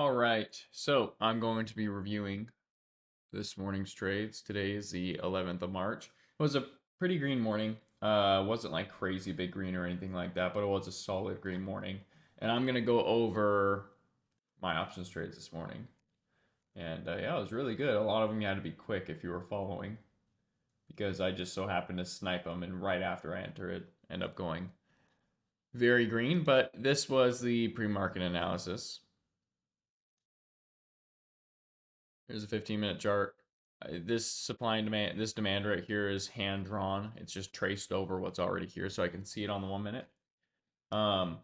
All right, so I'm going to be reviewing this morning's trades. Today is the 11th of March. It was a pretty green morning. Wasn't like crazy big green or anything like that, but it was a solid green morning. And I'm gonna go over my options trades this morning. And yeah, it was really good. A lot of them you had to be quick if you were following, because I just so happened to snipe them, and right after I enter it, end up going very green. But this was the pre-market analysis. Here's a 15-minute chart. This supply and demand, this demand right here is hand drawn. It's just traced over what's already here, so I can see it on the 1 minute. Um,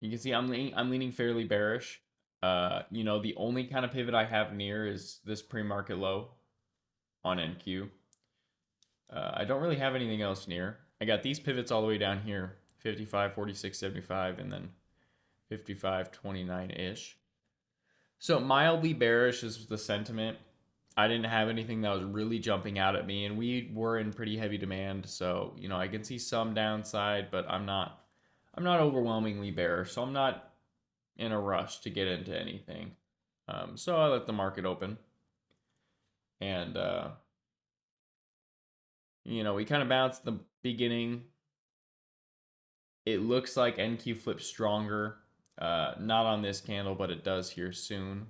you can see I'm leaning fairly bearish. The only kind of pivot I have near is this pre-market low on NQ. I don't really have anything else near. I got these pivots all the way down here, 55, 46, 75, and then 55, 29-ish. So mildly bearish is the sentiment. I didn't have anything that was really jumping out at me, and we were in pretty heavy demand. So I can see some downside, but I'm not overwhelmingly bearish. So I'm not in a rush to get into anything. So I let the market open, and we kind of bounced the beginning. It looks like NQ flips stronger. Not on this candle, but it does here soon.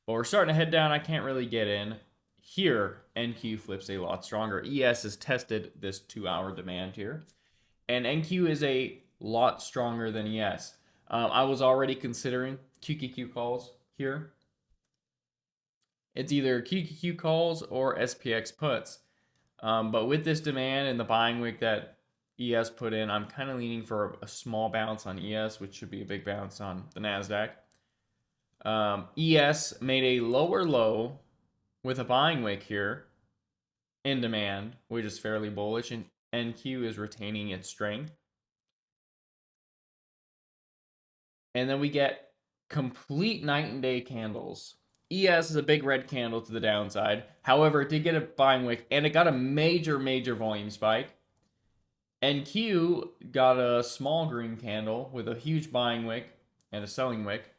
But we're starting to head down. I can't really get in. Here, NQ flips a lot stronger. ES has tested this 2-hour demand here. And NQ is a lot stronger than ES. I was already considering QQQ calls here. It's either QQQ calls or SPX puts. But with this demand and the buying wick that ES put in, I'm kind of leaning for a small bounce on ES, which should be a big bounce on the NASDAQ. ES made a lower low with a buying wick here in demand, which is fairly bullish, and NQ is retaining its strength. And then we get complete night and day candles. ES is a big red candle to the downside. However, it did get a buying wick, and it got a major, major volume spike. NQ got a small green candle with a huge buying wick and a selling wick.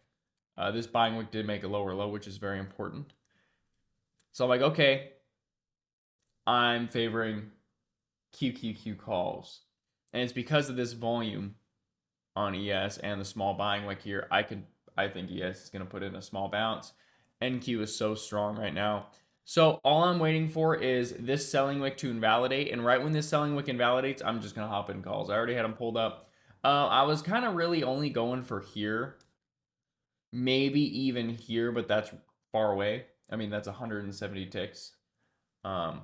This buying wick did make a lower low, which is very important. So I'm like, okay, I'm favoring QQQ calls. And it's because of this volume on ES and the small buying wick here. I think ES is going to put in a small bounce. NQ is so strong right now. So all I'm waiting for is this selling wick to invalidate. And right when this selling wick invalidates, I'm just going to hop in calls. I already had them pulled up. I was kind of really only going for here. Maybe even here, but that's far away. I mean, that's 170 ticks. But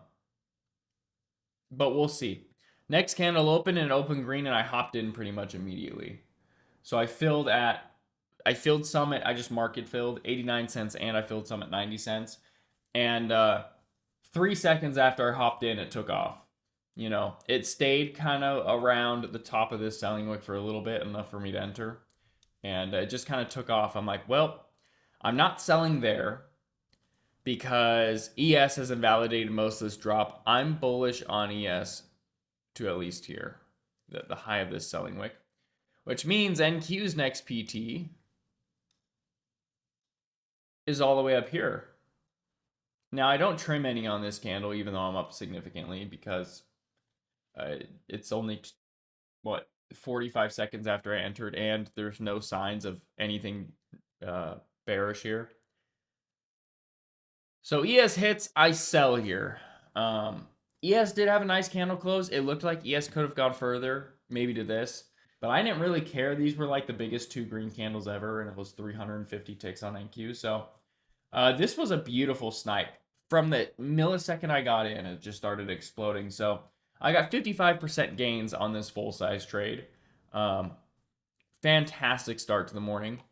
we'll see. Next candle open and open green, and I hopped in pretty much immediately. So I filled some at, I just market filled 89 cents, and I filled some at 90 cents. And 3 seconds after I hopped in, it took off. It stayed kind of around the top of this selling wick for a little bit, enough for me to enter. And it just kind of took off. I'm like, well, I'm not selling there because ES has invalidated most of this drop. I'm bullish on ES to at least here, the high of this selling wick, which means NQ's next PT is all the way up here. Now, I don't trim any on this candle, even though I'm up significantly, because it's only, 45 seconds after I entered, and there's no signs of anything bearish here. So ES hits, I sell here. ES did have a nice candle close. It looked like ES could have gone further, maybe to this. But I didn't really care. These were like the biggest 2 green candles ever, and it was 350 ticks on NQ. So this was a beautiful snipe. From the millisecond I got in, it just started exploding. So I got 55% gains on this full-size trade. Fantastic start to the morning.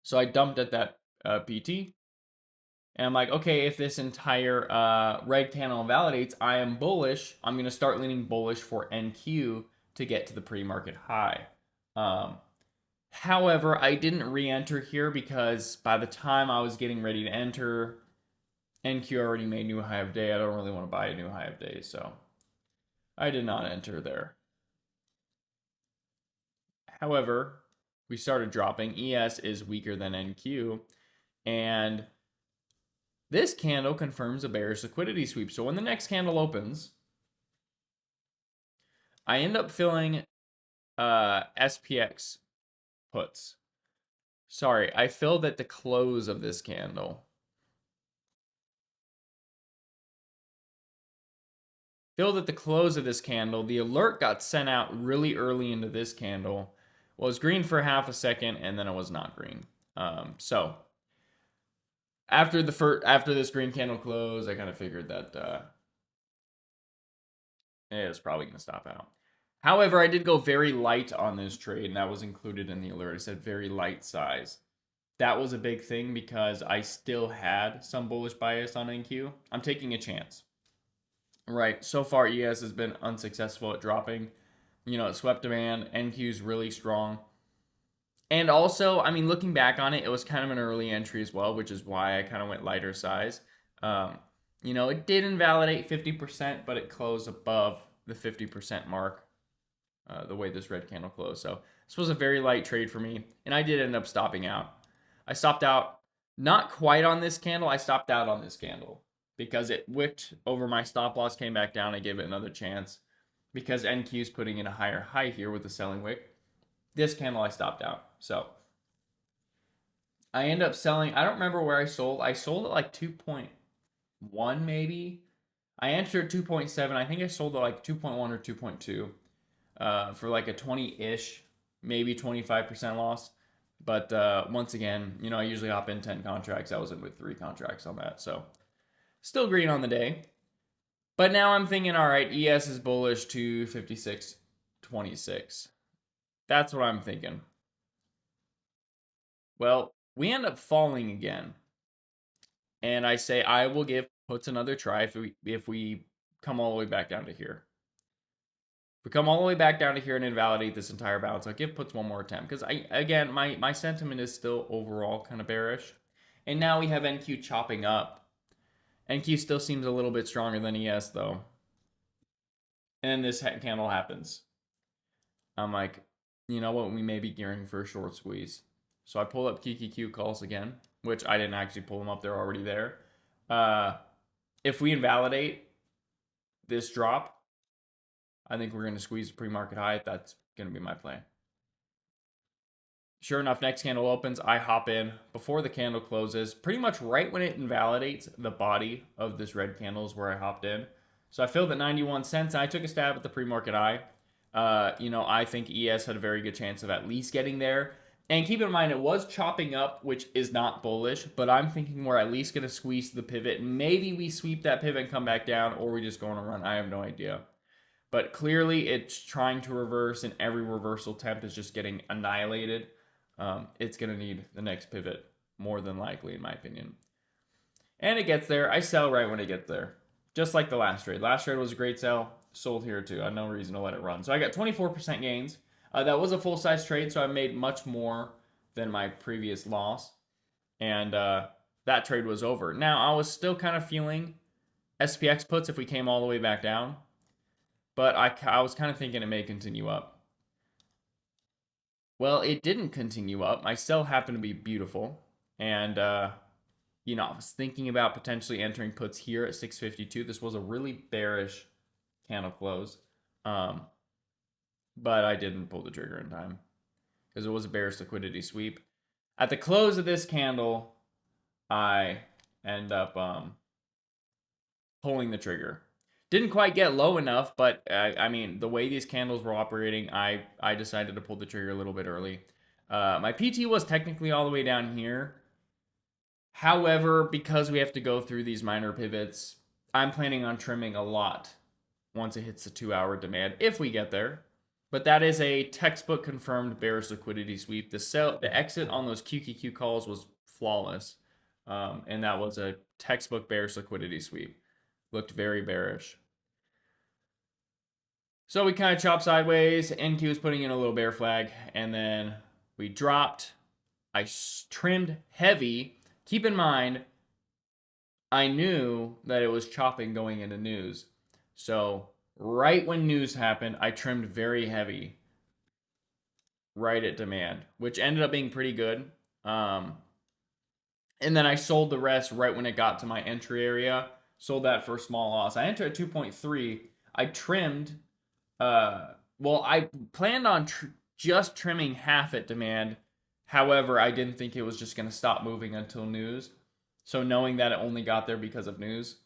So I dumped at that PT. And I'm like, okay, if this entire red candle invalidates, I am bullish. I'm going to start leaning bullish for NQ to get to the pre-market high. However, I didn't re-enter here because by the time I was getting ready to enter, NQ already made new high of day. I don't really want to buy a new high of day, so I did not enter there. However, we started dropping. ES is weaker than NQ, and this candle confirms a bearish liquidity sweep. So when the next candle opens, I end up filling SPX puts. Sorry, I filled at the close of this candle. Filled at the close of this candle. The alert got sent out really early into this candle. Well, it was green for half a second, and then it was not green. So after this green candle close, I kind of figured that it was probably going to stop out. However, I did go very light on this trade, and that was included in the alert. I said very light size. That was a big thing because I still had some bullish bias on NQ. I'm taking a chance. Right. So far, ES has been unsuccessful at dropping. It swept demand. NQ's really strong. And also, I mean, looking back on it, it was kind of an early entry as well, which is why I kind of went lighter size. It did invalidate 50%, but it closed above the 50% mark, the way this red candle closed. So this was a very light trade for me, and I did end up stopping out. I stopped out not quite on this candle. I stopped out on this candle because it wicked over my stop loss, came back down. I gave it another chance because NQ is putting in a higher high here with the selling wick. This candle I stopped out. So I end up selling. I don't remember where I sold. I sold at like 2.1 maybe. I entered 2.7. I think I sold at like 2.1 or 2.2 for like a 20-ish, maybe 25% loss. But once again, I usually hop in 10 contracts. I was in with 3 contracts on that. So still green on the day. But now I'm thinking, all right, ES is bullish to 56.26. That's what I'm thinking. Well, we end up falling again. And I say I will give puts another try if we come all the way back down to here. If we come all the way back down to here and invalidate this entire bounce, I'll give puts one more attempt. Because my sentiment is still overall kind of bearish. And now we have NQ chopping up. NQ still seems a little bit stronger than ES though. And then this candle happens. I'm like, you know what? We may be gearing for a short squeeze. So I pull up QQQ calls again, which I didn't actually pull them up. They're already there. If we invalidate this drop, I think we're going to squeeze the pre-market high. That's going to be my plan. Sure enough, next candle opens. I hop in before the candle closes. Pretty much right when it invalidates the body of this red candle is where I hopped in. So I filled at 91 cents. And I took a stab at the pre-market high. I think ES had a very good chance of at least getting there. And keep in mind, it was chopping up, which is not bullish, but I'm thinking we're at least going to squeeze the pivot. Maybe we sweep that pivot and come back down, or we just go on a run. I have no idea. But clearly, it's trying to reverse, and every reversal attempt is just getting annihilated. It's going to need the next pivot, more than likely, in my opinion. And it gets there. I sell right when it gets there. Just like the last trade. Last trade was a great sell. Sold here, too. I had no reason to let it run. So I got 24% gains. That was a full-size trade, so I made much more than my previous loss. And that trade was over. Now, I was still kind of feeling SPX puts if we came all the way back down. But I was kind of thinking it may continue up. Well, it didn't continue up. My sell happened to be beautiful. And, I was thinking about potentially entering puts here at 652. This was a really bearish candle close. But I didn't pull the trigger in time because it was a bearish liquidity sweep. At the close of this candle, I end up pulling the trigger. Didn't quite get low enough, but the way these candles were operating, I decided to pull the trigger a little bit early. My PT was technically all the way down here. However, because we have to go through these minor pivots, I'm planning on trimming a lot once it hits the 2-hour demand, if we get there. But that is a textbook confirmed bearish liquidity sweep. The exit on those QQQ calls was flawless. And that was a textbook bearish liquidity sweep. Looked very bearish. So we kind of chopped sideways. NQ is putting in a little bear flag. And then we dropped. I trimmed heavy. Keep in mind, I knew that it was chopping going into news. So right when news happened, I trimmed very heavy. right at demand, which ended up being pretty good. Um, and then I sold the rest right when it got to my entry area. Sold that for a small loss. I entered at 2.3. I trimmed. Well, I planned on just trimming half at demand. However, I didn't think it was just going to stop moving until news. So knowing that it only got there because of news,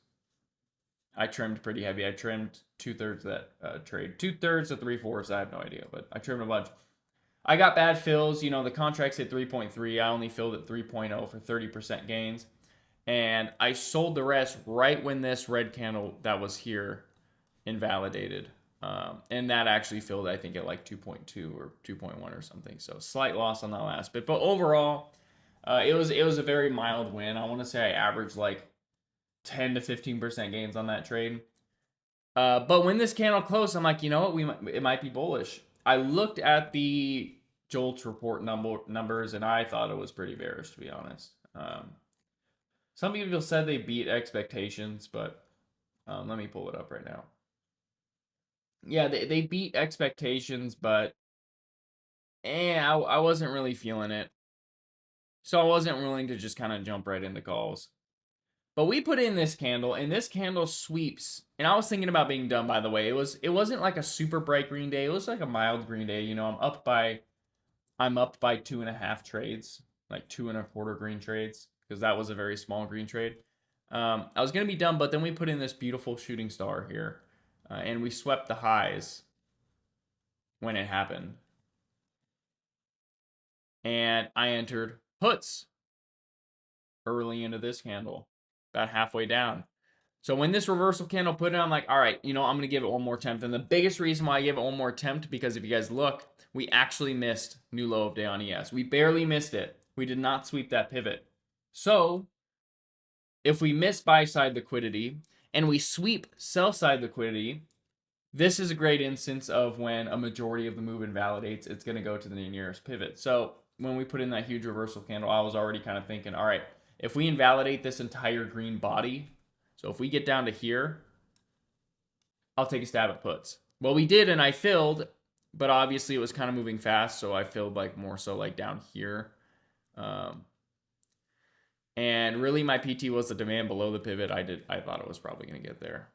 I trimmed pretty heavy. I trimmed 2/3 of that trade. 2/3 to 3/4. I have no idea, but I trimmed a bunch. I got bad fills. You know, the contracts hit 3.3. I only filled at 3.0 for 30% gains. And I sold the rest right when this red candle that was here invalidated. And that actually filled, I think, at like 2.2 or 2.1 or something. So slight loss on that last bit. But overall, it was a very mild win. I want to say I averaged like 10 to 15% gains on that trade. But when this candle closed, I'm like, you know what? It might be bullish. I looked at the Jolts report numbers, and I thought it was pretty bearish, to be honest. Some people said they beat expectations, but let me pull it up right now. Yeah, they beat expectations, but I wasn't really feeling it. So I wasn't willing to just kind of jump right into calls. But we put in this candle, and this candle sweeps. And I was thinking about being done, by the way. It wasn't like a super bright green day. It was like a mild green day. You know, I'm up by 2.5 trades, like 2.25 green trades, because that was a very small green trade. I was gonna be done, but then we put in this beautiful shooting star here, and we swept the highs when it happened. And I entered puts early into this candle, about halfway down. So when this reversal candle put it, I'm like, all right, you know, I'm going to give it one more attempt. And the biggest reason why I gave it one more attempt, because if you guys look, we actually missed new low of day on ES. We barely missed it. We did not sweep that pivot. So if we miss buy side liquidity and we sweep sell side liquidity, this is a great instance of when a majority of the move invalidates, it's going to go to the nearest pivot. So when we put in that huge reversal candle, I was already kind of thinking, all right, if we invalidate this entire green body, so if we get down to here, I'll take a stab at puts. Well, we did, and I filled, but obviously it was kind of moving fast, so I filled like more so like down here. And really my PT was the demand below the pivot. I thought it was probably going to get there.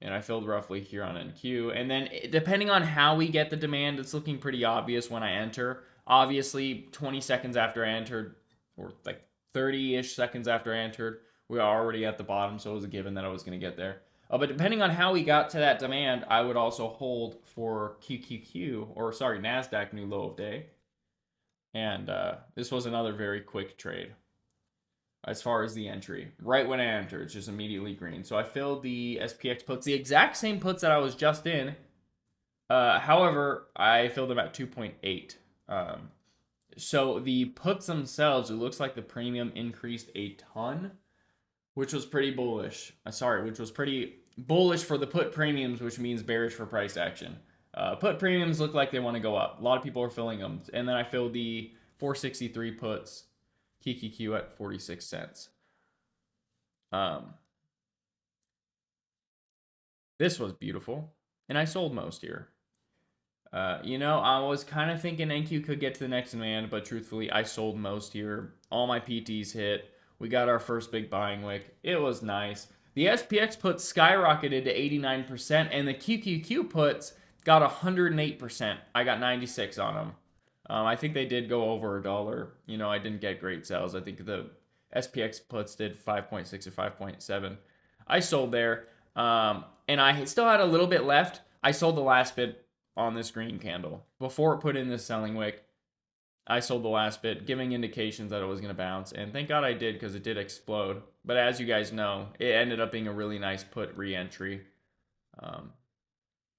And I filled roughly here on NQ. And then depending on how we get the demand, it's looking pretty obvious when I enter. Obviously, 20 seconds after I entered, or like 30-ish seconds after I entered, we were already at the bottom, so it was a given that I was going to get there. But depending on how we got to that demand, I would also hold for QQQ, or sorry, NASDAQ new low of day. And this was another very quick trade as far as the entry. Right when I entered, it's just immediately green. So I filled the SPX puts, the exact same puts that I was just in. However, I filled them at 2.8. So the puts themselves, it looks like the premium increased a ton, which was pretty bullish. Which was pretty bullish for the put premiums, which means bearish for price action. Put premiums look like they want to go up. A lot of people are filling them. And then I filled the 463 puts KQQ at 46 cents. This was beautiful, and I sold most here. You know, I was kind of thinking NQ could get to the next demand, but truthfully, I sold most here. All my PTs hit. We got our first big buying wick. It was nice. The SPX puts skyrocketed to 89%, and the QQQ puts got 108%. I got 96 on them. I think they did go over $1. You know, I didn't get great sales. I think the SPX puts did 5.6 or 5.7. I sold there, and I still had a little bit left. I sold the last bit on this green candle before it put in this selling wick. I sold the last bit, giving indications that it was going to bounce, and thank God I did, because it did explode. But as you guys know, it ended up being a really nice put re-entry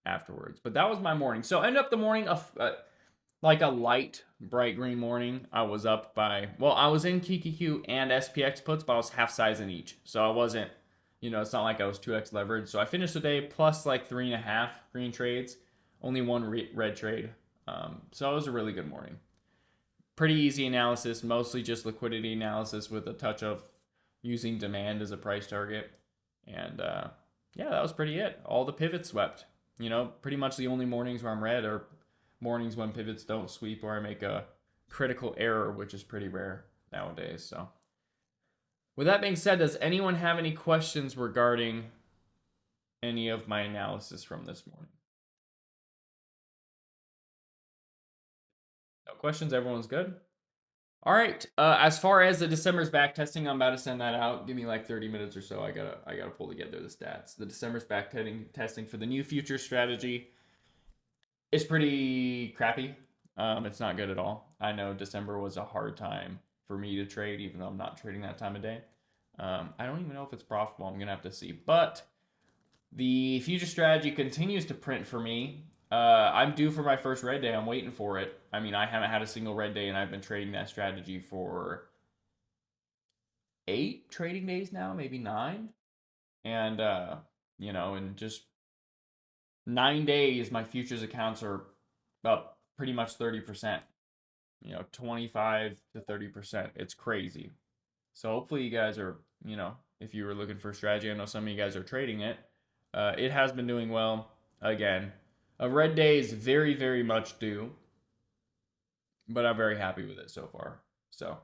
afterwards. But that was my morning. So ended up the morning like a light bright green morning. I was up by, well, I was in KQQ and SPX puts, but I was half size in each, so I wasn't, you know, it's not like I was 2x leveraged. So I finished the day plus like 3.5 green trades, only one red trade. So it was a really good morning. Pretty easy analysis, mostly just liquidity analysis with a touch of using demand as a price target. And yeah, that was pretty it. All the pivots swept. You know, pretty much the only mornings where I'm red are mornings when pivots don't sweep or I make a critical error, which is pretty rare nowadays. So, with that being said, does anyone have any questions regarding any of my analysis from this morning? No questions? Everyone's good? All right. As far as the December's back testing, I'm about to send that out. Give me like 30 minutes or so. I gotta pull together the stats. The December's back testing for the new future strategy is pretty crappy. It's not good at all. I know December was a hard time for me to trade, even though I'm not trading that time of day. I don't even know if it's profitable. I'm gonna have to see. But the future strategy continues to print for me. I'm due for my first red day. I'm waiting for it. I mean, I haven't had a single red day, and I've been trading that strategy for 8 trading days now, maybe 9. And, in just 9 days, my futures accounts are up pretty much 30%, 25 to 30%. It's crazy. So hopefully you guys are, if you were looking for a strategy, I know some of you guys are trading it. It has been doing well. Again, a red day is very, very much due, but I'm very happy with it so far. So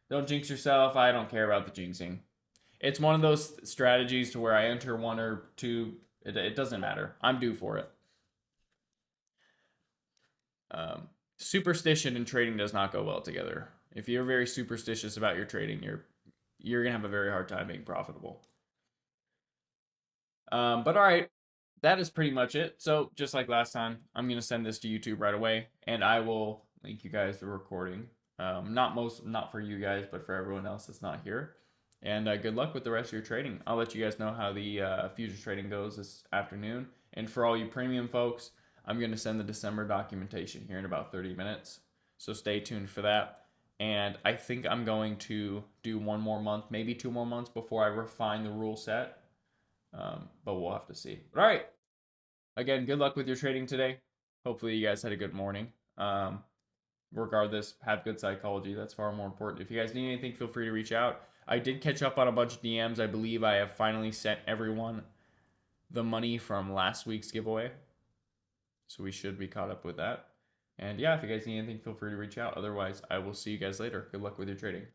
don't jinx yourself. I don't care about the jinxing. It's one of those strategies to where I enter 1 or 2. It doesn't matter. I'm due for it. Superstition and trading does not go well together. If you're very superstitious about your trading, you're gonna have a very hard time being profitable. But all right, that is pretty much it. So just like last time, I'm gonna send this to YouTube right away, and I will link you guys the recording. Not for you guys, but for everyone else that's not here. And good luck with the rest of your trading. I'll let you guys know how the futures trading goes this afternoon. And for all you premium folks, I'm gonna send the December documentation here in about 30 minutes. So stay tuned for that. And I think I'm going to do 1 more month, maybe 2 more months before I refine the rule set. But we'll have to see. But all right. Again, good luck with your trading today. Hopefully, you guys had a good morning. Regardless, have good psychology. That's far more important. If you guys need anything, feel free to reach out. I did catch up on a bunch of DMs. I believe I have finally sent everyone the money from last week's giveaway. So we should be caught up with that. And yeah, if you guys need anything, feel free to reach out. Otherwise, I will see you guys later. Good luck with your trading.